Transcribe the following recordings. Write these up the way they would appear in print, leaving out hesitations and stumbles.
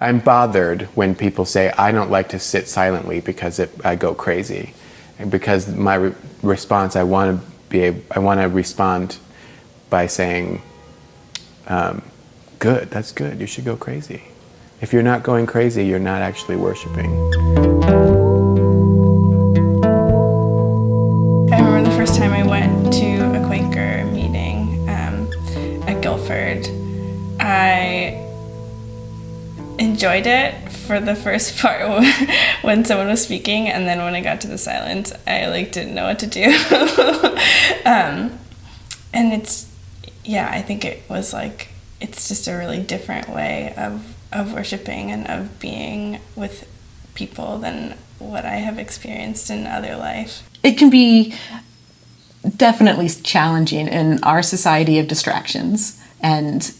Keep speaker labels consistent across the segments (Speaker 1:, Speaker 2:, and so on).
Speaker 1: I'm bothered when people say, I don't like to sit silently because I go crazy. And because my response, I want to respond by saying, good, that's good, you should go crazy. If you're not going crazy, you're not actually worshiping.
Speaker 2: I remember the first time I went to a Quaker meeting at Guilford. I enjoyed it for the first part when someone was speaking, and then when I got to the silence, I didn't know what to do. And I think it was it's just a really different way of worshiping and of being with people than what I have experienced in other life.
Speaker 3: It can be definitely challenging in our society of distractions, and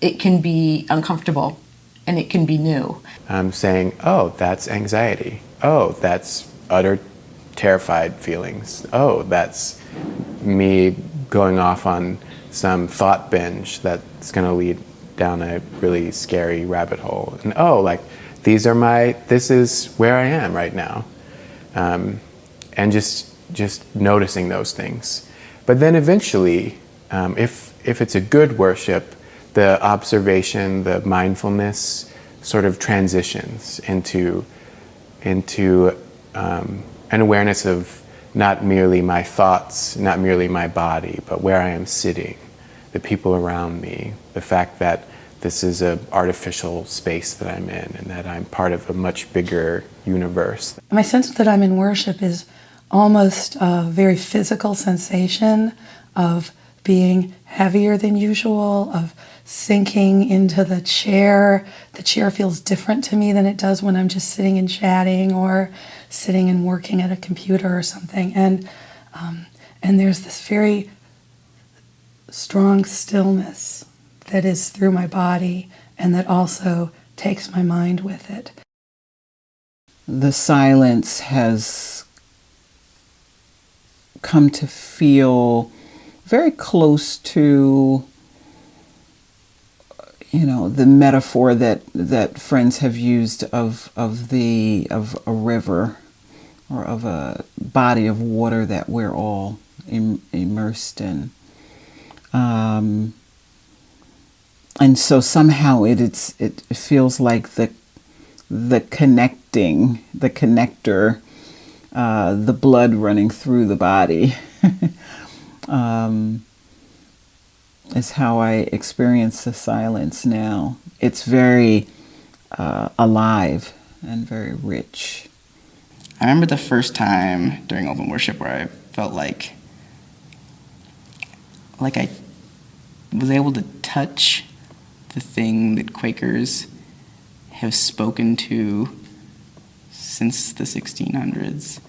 Speaker 3: it can be uncomfortable and it can be new.
Speaker 1: I'm saying, oh, that's anxiety. Oh, that's utter terrified feelings. Oh, that's me going off on some thought binge that's going to lead down a really scary rabbit hole. And this is where I am right now. And just noticing those things. But then eventually, if it's a good worship, the observation, the mindfulness sort of transitions into an awareness of not merely my thoughts, not merely my body, but where I am sitting, the people around me, the fact that this is an artificial space that I'm in and that I'm part of a much bigger universe.
Speaker 4: My sense that I'm in worship is almost a very physical sensation of being heavier than usual, of sinking into the chair. The chair feels different to me than it does when I'm just sitting and chatting or sitting and working at a computer or something. And there's this very strong stillness that is through my body and that also takes my mind with it.
Speaker 5: The silence has come to feel very close to, the metaphor that friends have used of a river or of a body of water that we're all immersed in. And so somehow it feels like the connector, the blood running through the body, is how I experience the silence now. It's very alive and very rich.
Speaker 6: I remember the first time during open worship where I felt like I was able to touch the thing that Quakers have spoken to since the 1600s.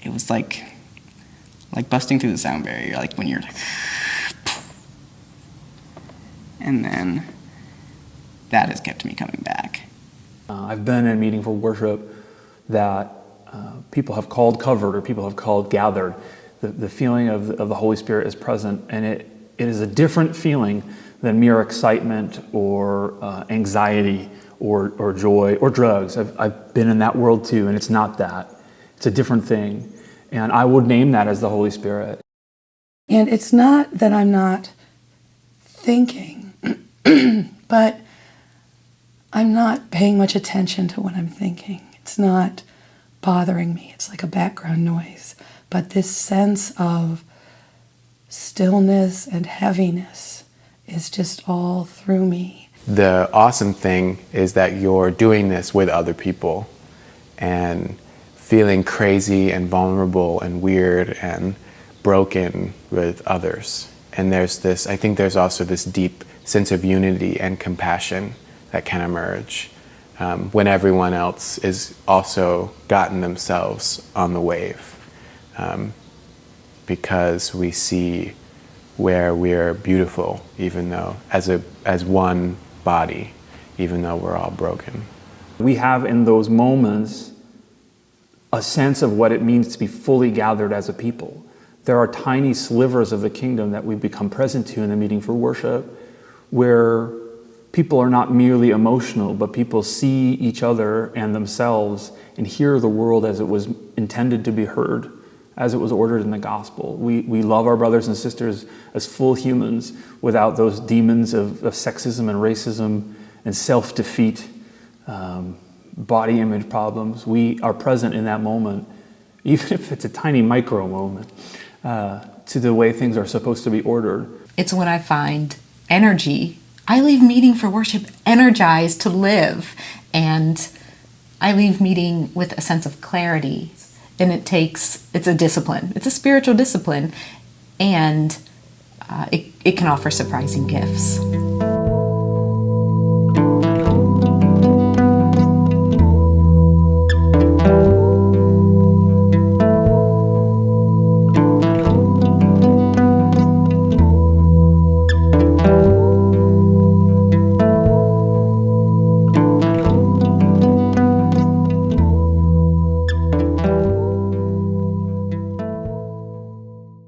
Speaker 6: It was like busting through the sound barrier, like when you're like, and then that has kept me coming back.
Speaker 7: I've been in a meeting for worship that people have called covered or people have called gathered. The feeling of the Holy Spirit is present, and it is a different feeling than mere excitement or anxiety or joy or drugs. I've been in that world too, and it's not that. It's a different thing. And I would name that as the Holy Spirit.
Speaker 4: And it's not that I'm not thinking, but I'm not paying much attention to what I'm thinking. It's not bothering me. It's like a background noise. But this sense of stillness and heaviness is just all through me.
Speaker 1: The awesome thing is that you're doing this with other people and feeling crazy and vulnerable and weird and broken with others. And I think there's also this deep sense of unity and compassion that can emerge when everyone else is also gotten themselves on the wave. Because we see where we're beautiful, even though as one body, even though we're all broken.
Speaker 7: We have in those moments a sense of what it means to be fully gathered as a people. There are tiny slivers of the kingdom that we become present to in the meeting for worship where people are not merely emotional, but people see each other and themselves and hear the world as it was intended to be heard, as it was ordered in the gospel. We love our brothers and sisters as full humans without those demons of sexism and racism and self-defeat, body image problems. We are present in that moment, even if it's a tiny micro moment, to the way things are supposed to be ordered.
Speaker 3: It's when I find energy. I leave meeting for worship energized to live, and I leave meeting with a sense of clarity. And it's a discipline. It's a spiritual discipline, and it can offer surprising gifts.